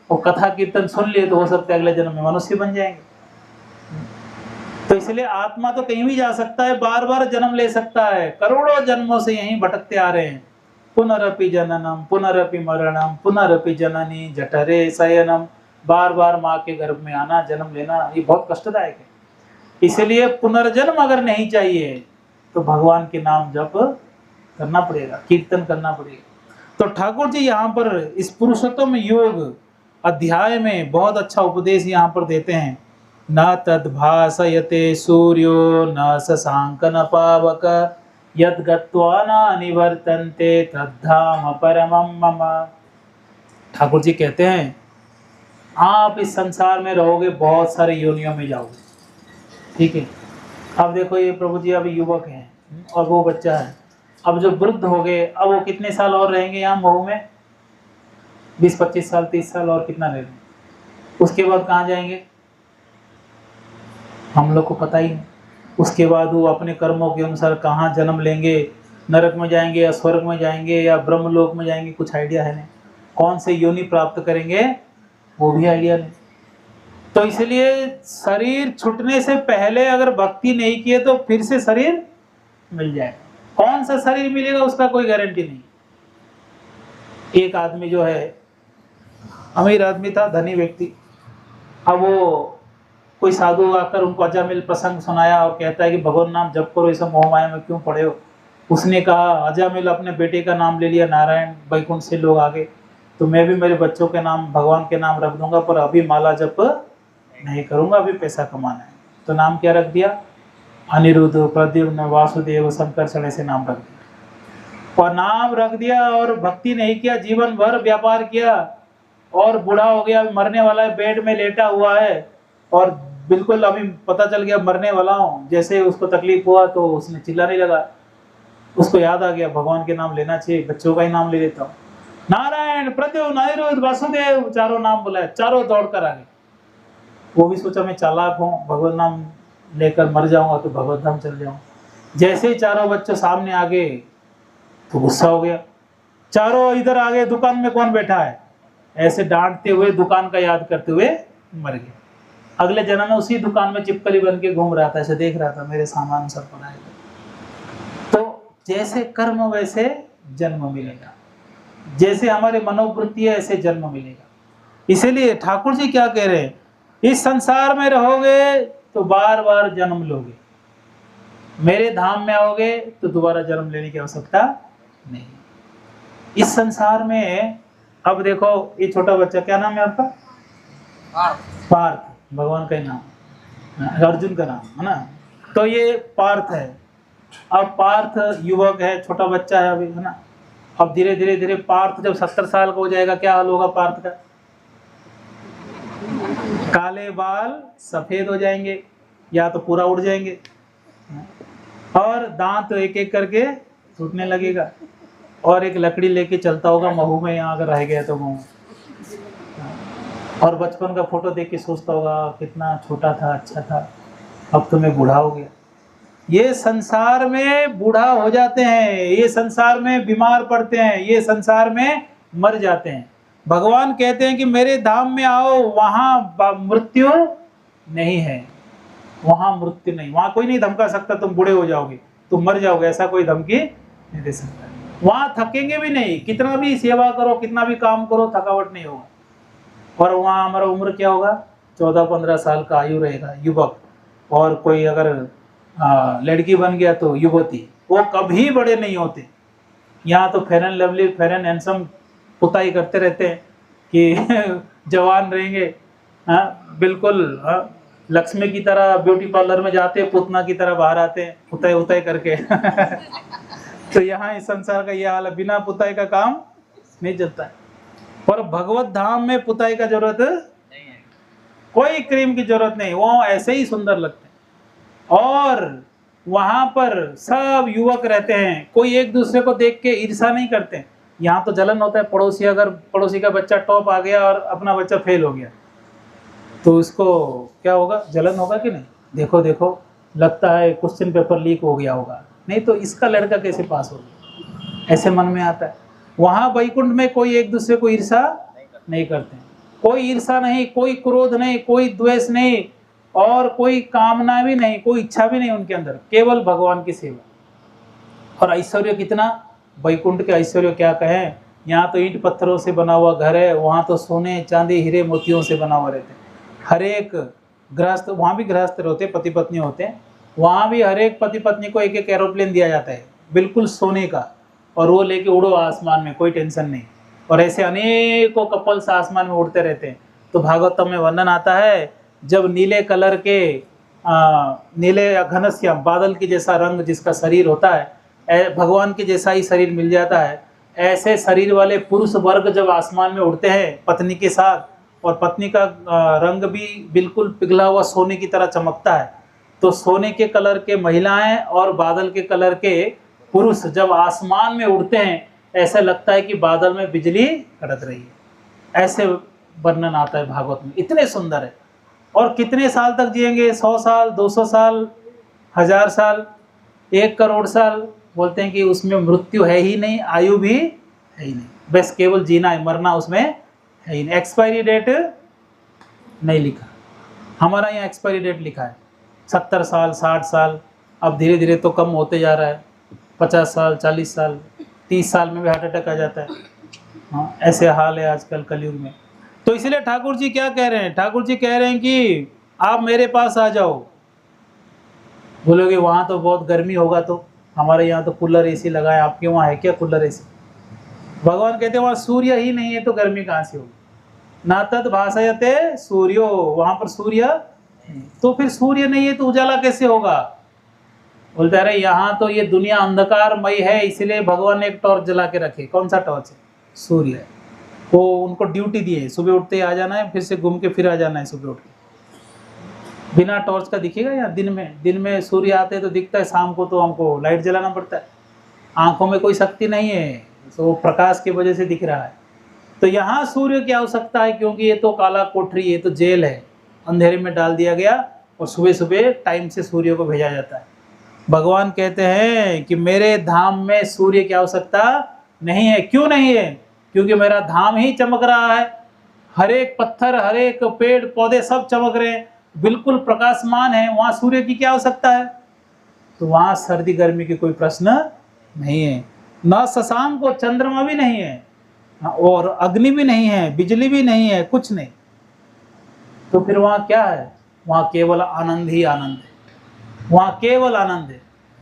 और कथा कीर्तन सुन लिए तो हो सकता है अगले जन्म में मनुष्य बन जाएंगे। तो इसलिए आत्मा तो कहीं भी जा सकता है, बार बार जन्म ले सकता है। करोड़ों जन्मों से यहीं भटकते आ रहे हैं। पुनरपि जननम पुनरपि मरणम पुनरपि जननी जठरे शयनम, बार बार माँ के गर्भ में आना, जन्म लेना, ये बहुत कष्टदायक है। इसलिए पुनर्जन्म अगर नहीं चाहिए तो भगवान के नाम जप करना पड़ेगा, कीर्तन करना पड़ेगा। तो ठाकुर जी यहाँ पर इस पुरुषोत्तम योग अध्याय में बहुत अच्छा उपदेश यहाँ पर देते हैं। न तद्भासयते सूर्यो न शशांक न पावक यद गत्वा न निवर्तन्ते तद्धाम परमं मम। ठाकुर जी कहते हैं, आप इस संसार में रहोगे, बहुत सारे योनियों में जाओगे, ठीक है। अब देखो, ये प्रभु जी अभी युवक हैं और वो बच्चा है। अब जो वृद्ध हो गए, अब वो कितने साल और रहेंगे यहाँ मोह में? 20-25 साल, 30 साल और कितना रहेंगे? उसके बाद कहाँ जाएंगे हम लोग को पता ही नहीं। उसके बाद वो अपने कर्मों के अनुसार कहाँ जन्म लेंगे, नरक में जाएंगे या स्वर्ग में जाएंगे या ब्रह्मलोक में जाएंगे, कुछ आइडिया है नहीं। कौन से योनि प्राप्त करेंगे वो भी आइडिया नहीं। तो इसलिए शरीर छूटने से पहले अगर भक्ति नहीं किए तो फिर से शरीर मिल जाए। कौन सा शरीर मिलेगा उसका कोई गारंटी नहीं। एक आदमी जो है, अमीर आदमी था, धनी व्यक्ति, अब वो कोई साधु आकर उनको अजामिल प्रसंग सुनाया और कहता है कि भगवान नाम जप करो, इस मोह माया में क्यों पड़े हो। उसने कहा, अजामिल अपने बेटे का नाम ले लिया, नारायण, वैकुंठ से लोग आ गए, तो मैं भी मेरे बच्चों के नाम भगवान के नाम रख दूंगा, पर अभी माला जप नहीं करूंगा, अभी पैसा कमाना है। तो नाम क्या रख दिया? अनिरुद्ध, प्रद्युम्न, वासुदेव, शंकर, ऐसे नाम रख दिया। और नाम रख दिया और भक्ति नहीं किया, जीवन भर व्यापार किया और बूढ़ा हो गया, मरने वाला है, बेड में लेटा हुआ है और बिल्कुल अभी पता चल गया मरने वाला हूँ। जैसे उसको तकलीफ हुआ तो उसने चिल्लाने लगा, उसको याद आ गया भगवान के नाम लेना चाहिए, बच्चों का ही नाम ले लेता हूँ। नारायण, प्रद्युम्न, अनिरुद्ध, वासुदेव, चारों नाम बुलाए, चारों दौड़ कर आ गए। वो भी सोचा मैं चालाक हूँ, भगवान नाम लेकर मर जाऊंगा तो भगवत धाम चल जाऊँ। जैसे ही चारों बच्चों सामने आ गए तो गुस्सा हो गया। चारों इधर आ गए, दुकान में कौन बैठा है, ऐसे डांटते हुए, दुकान का याद करते हुए मर गए। अगले जन्म में उसी दुकान में चिपकली बन के घूम रहा था, ऐसे देख रहा था मेरे सामान सब पड़ा है। तो जैसे कर्म वैसे जन्म मिलेगा, जैसे हमारे मनोवृत्ति है ऐसे जन्म मिलेगा। इसीलिए ठाकुर जी क्या कह रहे हैं, इस संसार में रहोगे तो बार बार जन्म लोगे, मेरे धाम में आओगे तो दोबारा जन्म लेने की आवश्यकता नहीं। इस संसार में अब देखो, ये छोटा बच्चा, क्या नाम है आपका? पार्थ, भगवान का ही नाम, अर्जुन का नाम है ना। तो ये पार्थ है। अब पार्थ युवक है, छोटा बच्चा है अभी, है ना। अब धीरे धीरे धीरे पार्थ जब 70 साल का हो जाएगा, क्या हाल होगा पार्थ का? काले बाल सफेद हो जाएंगे या तो पूरा उड़ जाएंगे, और दांत एक एक करके टूटने लगेगा, और एक लकड़ी लेके चलता होगा महू में, यहाँ अगर रह गया तो महू। और बचपन का फोटो देख के सोचता होगा कितना छोटा था, अच्छा था, अब तो मैं बूढ़ा हो गया। ये संसार में बूढ़ा हो जाते हैं, ये संसार में बीमार पड़ते हैं, ये संसार में मर जाते हैं। भगवान कहते हैं कि मेरे धाम में आओ, वहां मृत्यु नहीं है, वहां मृत्यु नहीं, वहां कोई नहीं धमका सकता तुम बूढ़े हो जाओगे, तुम मर जाओगे, ऐसा कोई धमकी नहीं दे सकता। वहां थकेंगे भी नहीं, कितना भी सेवा करो, कितना भी काम करो, थकावट नहीं होगा। और वहाँ हमारा उम्र क्या होगा? 14-15 साल का आयु रहेगा, युवक। और कोई अगर लड़की बन गया तो युवती, वो कभी बड़े नहीं होते। यहाँ तो fair and lovely, fair and handsome पुताई करते रहते हैं कि जवान रहेंगे, हाँ बिल्कुल, हाँ लक्ष्मी की तरह ब्यूटी पार्लर में जाते हैं, पुतना की तरह बाहर आते हैं पुताई उताई करके। तो यहाँ इस संसार का ये हाल है, बिना पुताई का काम नहीं चलता है। पर भगवत धाम में पुताई का जरूरत नहीं है, कोई क्रीम की जरूरत नहीं, वो ऐसे ही सुंदर लगते हैं। और वहां पर सब युवक रहते हैं, कोई एक दूसरे को देख के ईर्ष्या नहीं करते। यहाँ तो जलन होता है, पड़ोसी, अगर पड़ोसी का बच्चा टॉप आ गया और अपना बच्चा फेल हो गया, तो उसको क्या होगा, जलन होगा कि नहीं? देखो देखो, लगता है क्वेश्चन पेपर लीक हो गया होगा, नहीं तो इसका लड़का कैसे पास हो गया, ऐसे मन में आता है। वहाँ वैकुंठ में कोई एक दूसरे को ईर्षा नहीं करते, कोई ईर्षा नहीं, कोई क्रोध नहीं, कोई द्वेष नहीं, और कोई कामना भी नहीं, कोई इच्छा भी नहीं उनके अंदर, केवल भगवान की सेवा। और ऐश्वर्य कितना, वैकुंठ के ऐश्वर्य क्या कहें। यहाँ तो ईंट पत्थरों से बना हुआ घर है, वहाँ तो सोने चांदी हीरे मोतियों से बना हुआ रहते हैं। हर एक गृहस्थ, वहाँ भी गृहस्थ रहते, पति पत्नी होते हैं, वहाँ भी हर एक पति पत्नी को एक एक एरोप्लेन दिया जाता है बिल्कुल सोने का, और वो लेके उड़ो आसमान में, कोई टेंशन नहीं। और ऐसे अनेकों कपल्स आसमान में उड़ते रहते हैं। तो भागवतम में वर्णन आता है, जब नीले कलर के नीले घनश्याम बादल की जैसा रंग जिसका शरीर होता है, भगवान के जैसा ही शरीर मिल जाता है, ऐसे शरीर वाले पुरुष वर्ग जब आसमान में उड़ते हैं पत्नी के साथ, और पत्नी का रंग भी बिल्कुल पिघला हुआ सोने की तरह चमकता है, तो सोने के कलर के महिलाएं और बादल के कलर के पुरुष जब आसमान में उड़ते हैं, ऐसा लगता है कि बादल में बिजली कड़क रही है। ऐसे वर्णन आता है भागवत में, इतने सुंदर है। और कितने साल तक जिएंगे, 100 साल, 200 साल, 1000 साल, 1 करोड़ साल, बोलते हैं कि उसमें मृत्यु है ही नहीं, आयु भी है ही नहीं, बस केवल जीना है, मरना उसमें है ही नहीं। एक्सपायरी डेट नहीं लिखा, हमारा यहाँ एक्सपायरी डेट लिखा है 70 साल, 60 साल, अब धीरे धीरे तो कम होते जा रहा है, 50 साल, 40 साल, 30 साल में भी हार्ट अटैक आ जाता है। हाँ, ऐसे हाल है आजकल कलयुग में। तो इसलिए ठाकुर जी क्या कह रहे हैं, ठाकुर जी कह रहे हैं कि आप मेरे पास आ जाओ। बोलोगे वहाँ तो बहुत गर्मी होगा, तो हमारे यहाँ तो कूलर एसी लगा है, आपके वहाँ है क्या कूलर एसी? भगवान कहते हैं वहाँ सूर्य ही नहीं है तो गर्मी कहाँ से होगी। ना तद भासयते सूर्यो, वहाँ पर सूर्य, तो फिर सूर्य नहीं है तो उजाला कैसे होगा? बोलते अरे यहाँ तो ये दुनिया अंधकारमय है, इसलिए भगवान ने एक टॉर्च जला के रखे। कौन सा टॉर्च है? सूर्य। वो उनको ड्यूटी दी है, सुबह उठते ही आ जाना है, फिर से घूम के फिर आ जाना है सुबह उठ के। बिना टॉर्च का दिखेगा या दिन में सूर्य आते हैं तो दिखता है, शाम को तो हमको लाइट जलाना पड़ता है। आंखों में कोई शक्ति नहीं है, तो वो प्रकाश की वजह से दिख रहा है। तो यहाँ सूर्य की आवश्यकता है, क्योंकि ये तो काला कोठरी, ये तो जेल है, अंधेरे में डाल दिया गया, और सुबह सुबह टाइम से सूर्य को भेजा जाता है। भगवान कहते हैं कि मेरे धाम में सूर्य की आवश्यकता नहीं है। क्यों नहीं है? क्योंकि मेरा धाम ही चमक रहा है, हर एक पत्थर, हर एक पेड़ पौधे सब चमक रहे हैं, बिल्कुल प्रकाशमान है, वहाँ सूर्य की क्या आवश्यकता है? तो वहाँ सर्दी गर्मी की कोई प्रश्न नहीं है, न शशांक को चंद्रमा भी नहीं है, और अग्नि भी नहीं है, बिजली भी नहीं है, कुछ नहीं। तो फिर वहाँ क्या है? वहाँ केवल आनंद ही आनंद है, वहाँ केवल आनंद है।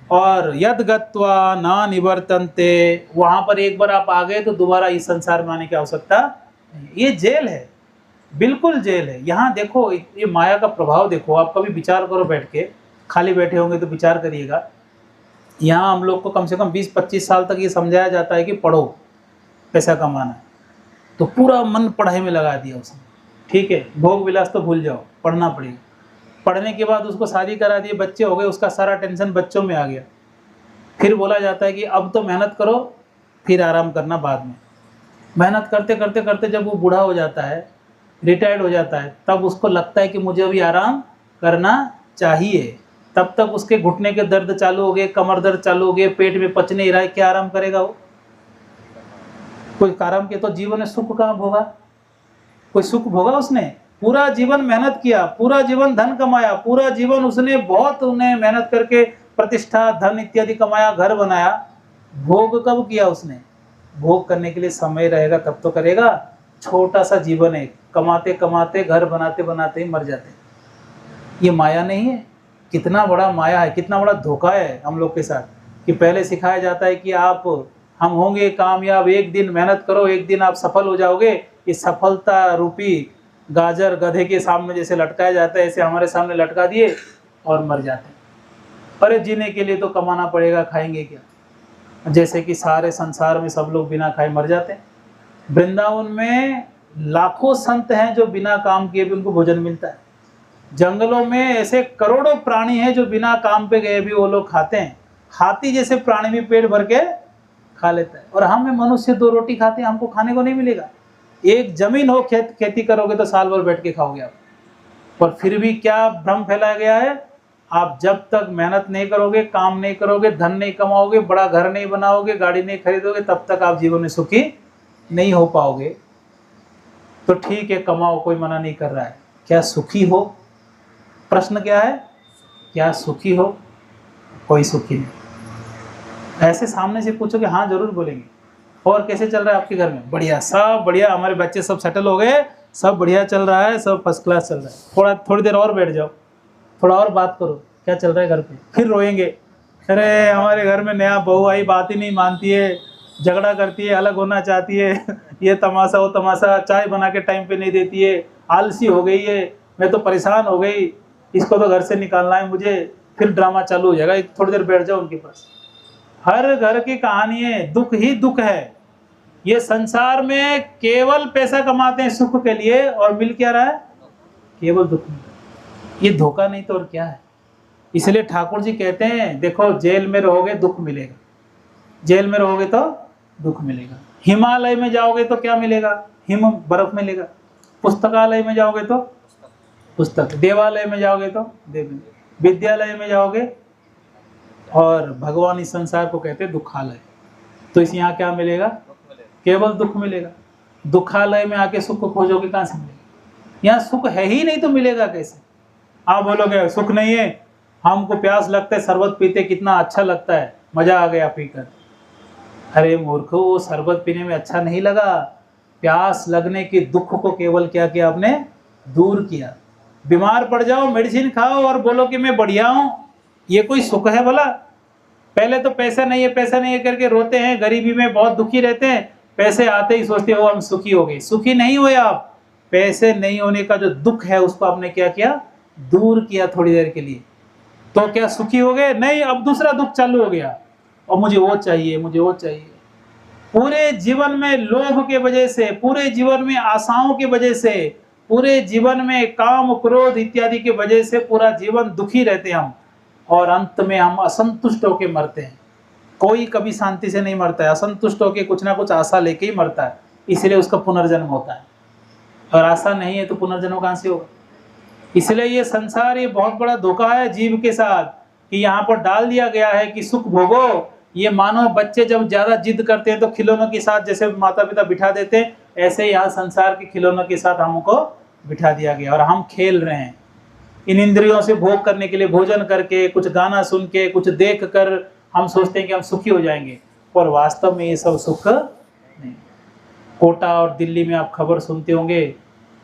और यद गत्वा ना निवर्तन्ते, वहाँ पर एक बार आप आ गए तो दोबारा इस संसार में आने की आवश्यकता नहीं। ये जेल है, बिल्कुल जेल है। यहाँ देखो, ये माया का प्रभाव देखो, आप कभी विचार करो बैठ के, खाली बैठे होंगे तो विचार करिएगा। यहाँ हम लोग को कम से कम 20-25 साल तक ये समझाया जाता है कि पढ़ो, पैसा कमाना है, तो पूरा मन पढ़ाई में लगा दिया उसने। ठीक है, भोग विलास तो भूल जाओ, पढ़ना पड़ेगा। पढ़ने के बाद उसको शादी करा दिए, बच्चे हो गए, उसका सारा टेंशन बच्चों में आ गया। फिर बोला जाता है कि अब तो मेहनत करो, फिर आराम करना बाद में। मेहनत करते करते करते जब वो बूढ़ा हो जाता है, रिटायर्ड हो जाता है, तब उसको लगता है कि मुझे अभी आराम करना चाहिए। तब तक उसके घुटने के दर्द चालू हो गए, कमर दर्द चालू हो गए, पेट में पच नहीं रहा है, क्या आराम करेगा वो? कोई आराम के तो जीवन में सुख कहाँ भोगा? कोई सुख भोगा उसने? पूरा जीवन मेहनत किया, पूरा जीवन धन कमाया, पूरा जीवन उसने बहुत उन्हें मेहनत करके प्रतिष्ठा धन इत्यादि कमाया, घर बनाया। भोग कब किया उसने? भोग करने के लिए समय रहेगा तब तो करेगा। छोटा सा जीवन है, कमाते कमाते घर बनाते बनाते ही मर जाते। ये माया नहीं है? कितना बड़ा माया है, कितना बड़ा धोखा है हम लोग के साथ। कि पहले सिखाया जाता है कि आप, हम होंगे कामयाब, एक दिन मेहनत करो, एक दिन आप सफल हो जाओगे। ये सफलता रूपी गाजर गधे के सामने जैसे लटकाया जाता है, ऐसे हमारे सामने लटका दिए और मर जाते हैं। अरे जीने के लिए तो कमाना पड़ेगा, खाएंगे क्या? जैसे कि सारे संसार में सब लोग बिना खाए मर जाते हैं। वृंदावन में लाखों संत हैं जो बिना काम किए भी उनको भोजन मिलता है। जंगलों में ऐसे करोड़ों प्राणी हैं जो बिना काम पे गए भी वो लोग खाते हैं। हाथी जैसे प्राणी भी पेट भर के खा लेता है, और हम मनुष्य 2 रोटी खाते हैं, हमको खाने को नहीं मिलेगा। एक जमीन हो, खेती करोगे तो साल भर बैठ के खाओगे आप। और फिर भी क्या भ्रम फैलाया गया है, आप जब तक मेहनत नहीं करोगे, काम नहीं करोगे, धन नहीं कमाओगे, बड़ा घर नहीं बनाओगे, गाड़ी नहीं खरीदोगे, तब तक आप जीवन में सुखी नहीं हो पाओगे। तो ठीक है, कमाओ, कोई मना नहीं कर रहा है, क्या सुखी हो? प्रश्न क्या है, क्या सुखी हो? कोई सुखी नहीं। ऐसे सामने से पूछोगे, हाँ जरूर बोलेंगे। और कैसे चल रहा है आपके घर में? बढ़िया, सब बढ़िया, हमारे बच्चे सब सेटल हो गए, सब बढ़िया चल रहा है, सब फर्स्ट क्लास चल रहा है। थोड़ी देर और बैठ जाओ, थोड़ा और बात करो, क्या चल रहा है घर पे? फिर रोएंगे, अरे हमारे घर में नया बहू आई, बात ही नहीं मानती है, झगड़ा करती है, अलग होना चाहती है, ये तमाशा वो तमाशा, चाय बना के टाइम पे नहीं देती है, आलसी हो गई है, मैं तो परेशान हो गई, इसको तो घर से निकालना है मुझे। फिर ड्रामा चालू हो जाएगा। थोड़ी देर बैठ जाओ उनके पास। हर घर की कहानी है, दुख ही दुख है। ये संसार में केवल पैसा कमाते हैं सुख के लिए, और मिल क्या रहा है? केवल दुख। ये धोखा नहीं तो और क्या है? इसलिए ठाकुर जी कहते हैं, देखो जेल में रहोगे दुख मिलेगा, जेल में रहोगे तो दुख मिलेगा। हिमालय में जाओगे तो क्या मिलेगा? हिम, बर्फ मिलेगा। पुस्तकालय में जाओगे तो पुस्तक, देवालय में जाओगे तो देव, विद्यालय में जाओगे, और भगवान इस संसार को कहते हैं दुखालय। तो इस यहाँ क्या मिलेगा? केवल दुख मिलेगा। दुखालय में आके सुख खोजोगे, कहाँ से मिलेगा? यहाँ सुख है ही नहीं तो मिलेगा कैसे? आप बोलोगे सुख नहीं है, हमको प्यास लगता है, शरबत पीते कितना अच्छा लगता है, मजा आ गया पीकर। अरे मूर्खो, वो शरबत पीने में अच्छा नहीं लगा, प्यास लगने के दुख को केवल क्या किया आपने? दूर किया। बीमार पड़ जाओ, मेडिसिन खाओ और बोलो कि मैं बढ़िया हूं, ये कोई सुख है भला? पहले तो पैसा नहीं है, पैसा नहीं है करके रोते हैं, गरीबी में बहुत दुखी रहते हैं, पैसे आते ही सोचते हो हम सुखी हो गए। सुखी नहीं हुए आप। पैसे नहीं होने का जो दुख है उसको आपने क्या किया? दूर किया थोड़ी देर के लिए। तो क्या सुखी हो गए? नहीं, अब दूसरा दुख चालू हो गया, और मुझे वो चाहिए, मुझे वो चाहिए। पूरे जीवन में लोभ के वजह से, पूरे जीवन में आशाओं की वजह से, पूरे जीवन में काम क्रोध इत्यादि की वजह से पूरा जीवन दुखी रहते हैं हम, और अंत में हम असंतुष्ट होकर मरते हैं। कोई कभी शांति से नहीं मरता है, असंतुष्ट होकर कुछ ना कुछ आशा लेके ही मरता है, इसलिए उसका पुनर्जन्म होता है। और आशा नहीं है तो पुनर्जन्म कहां से होगा? इसलिए ये संसार, ये बहुत बड़ा धोखा है जीव के साथ, कि यहाँ पर डाल दिया गया है कि सुख भोगो। ये मानो बच्चे जब ज्यादा जिद करते हैं तो खिलौनों के साथ जैसे माता पिता बिठा देते हैं, ऐसे यहाँ संसार के खिलौनों के साथ हमको बिठा दिया गया, और हम खेल रहे हैं इन इंद्रियों से भोग करने के लिए। भोजन करके, कुछ गाना सुन के, कुछ देख कर हम सोचते हैं कि हम सुखी हो जाएंगे, और वास्तव में ये सब सुख नहीं। कोटा और दिल्ली में आप खबर सुनते होंगे,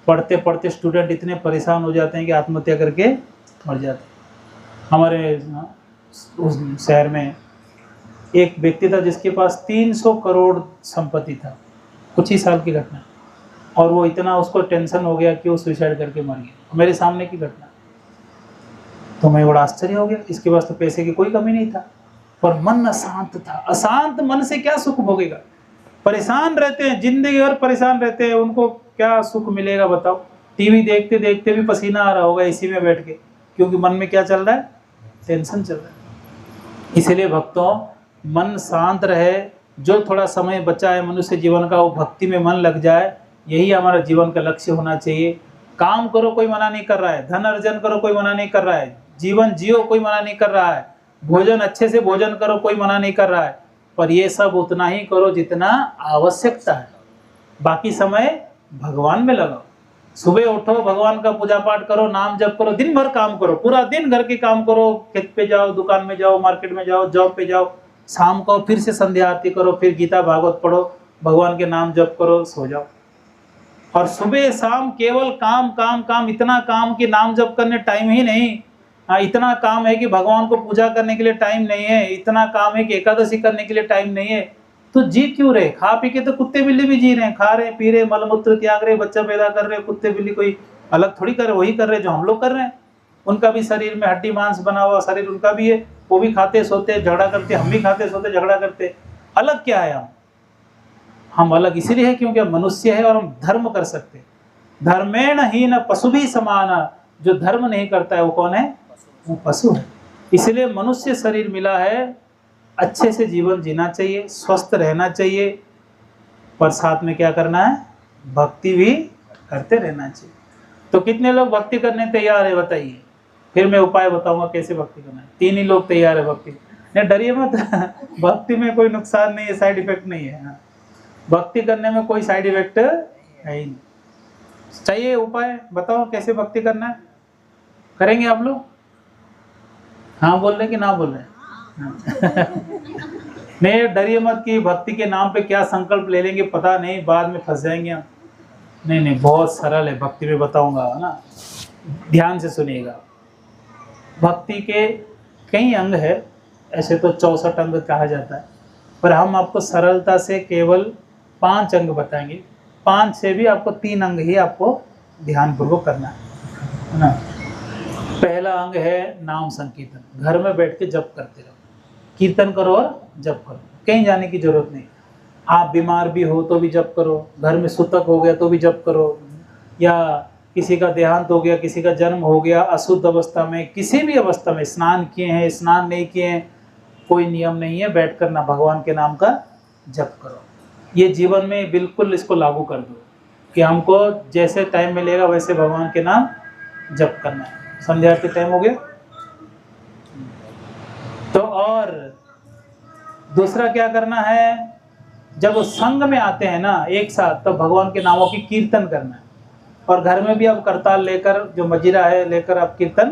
पढ़ते पढ़ते स्टूडेंट इतने परेशान हो जाते हैं कि आत्महत्या करके मर जाते हैं। हमारे उस शहर में एक व्यक्ति था जिसके पास 300 करोड़ संपत्ति था, कुछ ही साल की घटना, और वो इतना उसको टेंशन हो गया कि वो सुसाइड करके मर गया। मेरे सामने की घटना। तो मैं बड़ा आश्चर्य हो गया, इसके पास तो पैसे की कोई कमी नहीं था, पर मन अशांत था। अशांत मन से क्या सुख भोगेगा? परेशान रहते हैं, जिंदगी भर परेशान रहते हैं, उनको क्या सुख मिलेगा बताओ? टीवी देखते देखते भी पसीना आ रहा होगा इसी में बैठ के, क्योंकि मन में क्या चल रहा है? टेंशन चल रहा है। इसलिए भक्तों, मन शांत रहे, जो थोड़ा समय बचा है मनुष्य जीवन का वो भक्ति में मन लग जाए, यही हमारा जीवन का लक्ष्य होना चाहिए। काम करो, कोई मना नहीं कर रहा है, धन अर्जन करो, कोई मना नहीं कर रहा है, जीवन जियो, कोई मना नहीं कर रहा है, भोजन अच्छे से भोजन करो, कोई मना नहीं कर रहा है, पर ये सब उतना ही करो जितना आवश्यकता है। बाकी समय भगवान में लगाओ। सुबह उठो, भगवान का पूजा पाठ करो, नाम जप करो, दिन भर काम करो, पूरा दिन घर के काम करो, खेत पे जाओ, दुकान में जाओ, मार्केट में जाओ, जॉब पे जाओ, शाम को फिर से संध्या आरती करो, फिर गीता भागवत पढ़ो, भगवान के नाम जप करो, सो जाओ। और सुबह शाम केवल काम काम काम, इतना काम कि नाम जप करने टाइम ही नहीं। हाँ, इतना काम है कि भगवान को पूजा करने के लिए टाइम नहीं है, इतना काम है कि एकादशी करने के लिए टाइम नहीं है। तो जी क्यों रहे? खा पी के तो कुत्ते बिल्ली भी जी रहे हैं, खा रहे पी रहे, मलमूत्र त्याग रहे, बच्चा पैदा कर रहे। कुत्ते बिल्ली कोई अलग थोड़ी कर रहे, वही कर रहे जो हम लोग कर रहे हैं। उनका भी शरीर में हड्डी मांस बना हुआ शरीर उनका भी है, वो भी खाते सोते झगड़ा करते, हम भी खाते सोते झगड़ा करते। अलग क्या है? हम अलग इसलिए है क्योंकि हम मनुष्य है और हम धर्म कर सकते। धर्मेण हीन पशु भी समान, जो धर्म नहीं करता है वो कौन है? वो पशु है। इसलिए मनुष्य शरीर मिला है, अच्छे से जीवन जीना चाहिए, स्वस्थ रहना चाहिए, पर साथ में क्या करना है? भक्ति भी करते रहना चाहिए। तो कितने लोग भक्ति करने तैयार है बताइए, फिर मैं उपाय बताऊंगा कैसे भक्ति करना है। 3 ही लोग तैयार है भक्ति। नहीं डरिए मत भक्ति में कोई नुकसान नहीं है, साइड इफेक्ट नहीं है। हाँ। भक्ति करने में कोई साइड इफेक्ट है ही नहीं। चाहिए उपाय बताओ कैसे भक्ति करना है, करेंगे आप लोग? हाँ बोल रहे कि ना बोल रहे? नहीं डरिए मत कि भक्ति के नाम पे क्या संकल्प ले लेंगे पता नहीं, बाद में फंस जाएंगे हम। नहीं बहुत सरल है, भक्ति में बताऊंगा ना, ध्यान से सुनिएगा। भक्ति के कई अंग है, ऐसे तो 64 अंग कहा जाता है, पर हम आपको सरलता से केवल 5 अंग बताएंगे। 5 से भी आपको 3 अंग ही आपको ध्यानपूर्वक करना है ना। पहला अंग है नाम संकीर्तन। घर में बैठ के जप करते रहो, कीर्तन करो और जप करो, कहीं जाने की जरूरत नहीं। आप बीमार भी हो तो भी जप करो, घर में सूतक हो गया तो भी जप करो, या किसी का देहांत हो गया, किसी का जन्म हो गया, अशुद्ध अवस्था में, किसी भी अवस्था में, स्नान किए हैं स्नान नहीं किए हैं, कोई नियम नहीं है, बैठ कर ना भगवान के नाम का जप करो। ये जीवन में बिल्कुल इसको लागू कर दो कि हमको जैसे टाइम मिलेगा वैसे भगवान के नाम जप करना है। संध्या के टाइम हो गया तो, और दूसरा क्या करना है, जब वो संग में आते हैं ना एक साथ, तो भगवान के नामों की कीर्तन करना है। और घर में भी आप करताल लेकर, जो मजीरा है लेकर आप कीर्तन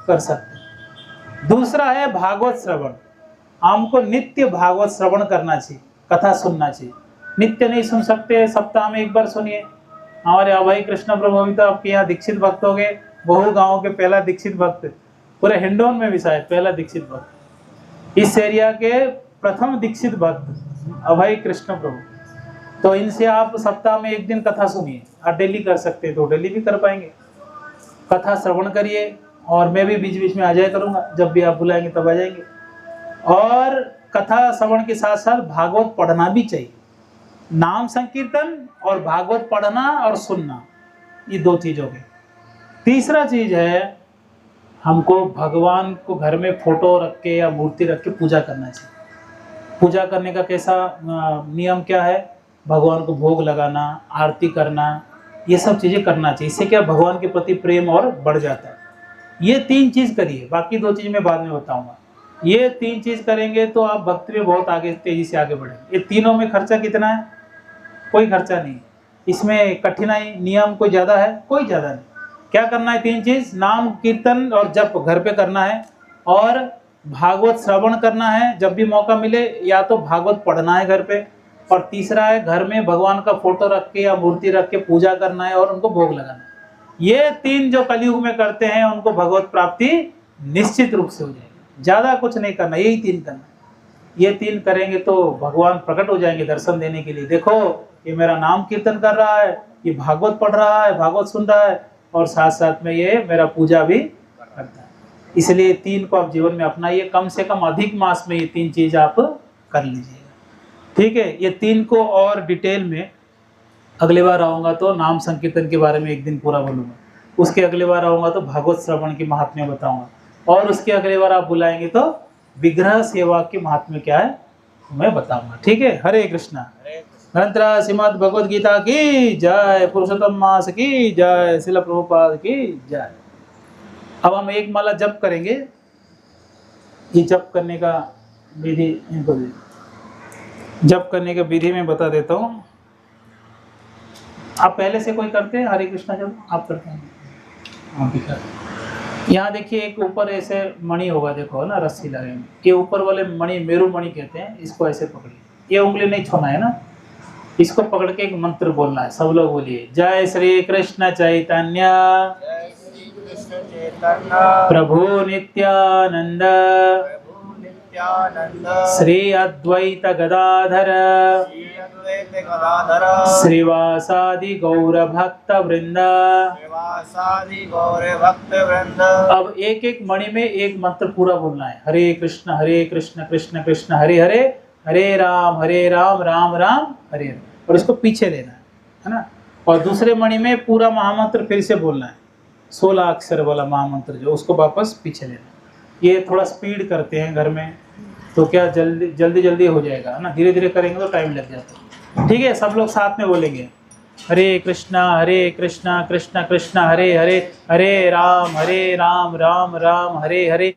कर सकते हैं। दूसरा है भागवत श्रवण। हमको नित्य भागवत श्रवण करना चाहिए, कथा सुनना चाहिए। नित्य नहीं सुन सकते, सप्ताह में एक बार सुनिए। हमारे अभय कृष्ण प्रभु भी तो आपके यहाँ दीक्षित भक्त हो गए, बहु गाँव के पहला दीक्षित भक्त, पूरे हिंडौन में भी शायद पहला दीक्षित भक्त, इस एरिया के प्रथम दीक्षित भक्त अभय कृष्ण प्रभु। तो इनसे आप सप्ताह में एक दिन कथा सुनिए। आप डेली कर सकते हैं तो डेली भी कर पाएंगे, कथा श्रवण करिए। और मैं भी बीच बीच में आ जाया करूँगा, जब भी आप बुलाएंगे तब आ जाएंगे। और कथा श्रवण के साथ साथ भागवत पढ़ना भी चाहिए। नाम संकीर्तन और भागवत पढ़ना और सुनना, ये 2 चीज हो गई। तीसरा चीज है, हमको भगवान को घर में फोटो रख के या मूर्ति रख के पूजा करना चाहिए। पूजा करने का कैसा नियम क्या है, भगवान को भोग लगाना, आरती करना, ये सब चीज़ें करना चाहिए। इससे क्या भगवान के प्रति प्रेम और बढ़ जाता है। ये 3 चीज़ करिए, बाकी 2 चीज़ मैं बाद में बताऊंगा। ये 3 चीज़ करेंगे तो आप भक्ति में बहुत आगे, तेजी से आगे बढ़ेंगे। ये तीनों में खर्चा कितना है? कोई खर्चा नहीं। इसमें कठिनाई नियम कोई ज़्यादा है? कोई ज़्यादा नहीं। क्या करना है? 3 चीज़, नाम कीर्तन और जप घर पे करना है, और भागवत श्रवण करना है जब भी मौका मिले, या तो भागवत पढ़ना है घर पे, और तीसरा है घर में भगवान का फोटो रख के या मूर्ति रख के पूजा करना है और उनको भोग लगाना है। ये 3 जो कलयुग में करते हैं उनको भगवत प्राप्ति निश्चित रूप से हो जाएगी। ज़्यादा कुछ नहीं करना, यही 3 करना। ये 3 करेंगे तो भगवान प्रकट हो जाएंगे दर्शन देने के लिए। देखो ये मेरा नाम कीर्तन कर रहा है, ये भागवत पढ़ रहा है, भागवत सुन रहा है, और साथ साथ में ये मेरा पूजा भी करता है। इसलिए 3 को आप जीवन में अपनाइए। कम से कम अधिक मास में ये 3 चीज़ आप कर लीजिएगा, ठीक है। ये 3 को और डिटेल में अगले बार आऊँगा तो नाम संकीर्तन के बारे में एक दिन पूरा बोलूँगा, उसके अगले बार आऊँगा तो भागवत श्रवण की महात्म्य बताऊँगा, और उसके अगले बार आप बुलाएंगे तो विग्रह सेवा की महात्म्य क्या है मैं बताऊँगा, ठीक है। हरे कृष्णा। ग्रंथराज श्रीमद् भगवद गीता की जय, पुरुषोत्तम मास की जय, श्रील प्रभुपाद की जय। अब हम एक माला जप करेंगे। ये जप करने का विधि, इनको जप करने का विधि मैं बता देता हूँ। आप पहले से कोई करते हैं हरे कृष्णा जब आप करते हैं? आप भी करते। यहाँ देखिए एक ऊपर ऐसे मणि होगा, देखो ना रस्सी लगे, ये ऊपर वाले मणि मेरू मणि कहते हैं। इसको ऐसे पकड़िए, ये उंगली नहीं छोड़ना है ना, इसको पकड़ के एक मंत्र बोलना है। सब लोग बोलिए, जय श्री कृष्ण चैतन्य प्रभु नित्यानंद श्री अद्वैत गदाधर श्रीवासादि गौर भक्त वृंद। अब एक एक मणि में एक मंत्र पूरा बोलना है। हरे कृष्ण कृष्ण कृष्ण हरे हरे, हरे राम राम राम हरे हरे, और इसको पीछे लेना है ना। और दूसरे मणि में पूरा महामंत्र फिर से बोलना है, 16 अक्षर वाला महामंत्र जो, उसको वापस पीछे लेना है। ये थोड़ा स्पीड करते हैं घर में तो क्या जल्दी जल्दी हो जाएगा ना, धीरे धीरे करेंगे तो टाइम लग जाता है, ठीक है। सब लोग साथ में बोलेंगे, हरे कृष्णा कृष्णा कृष्णा हरे हरे, हरे राम राम राम हरे हरे।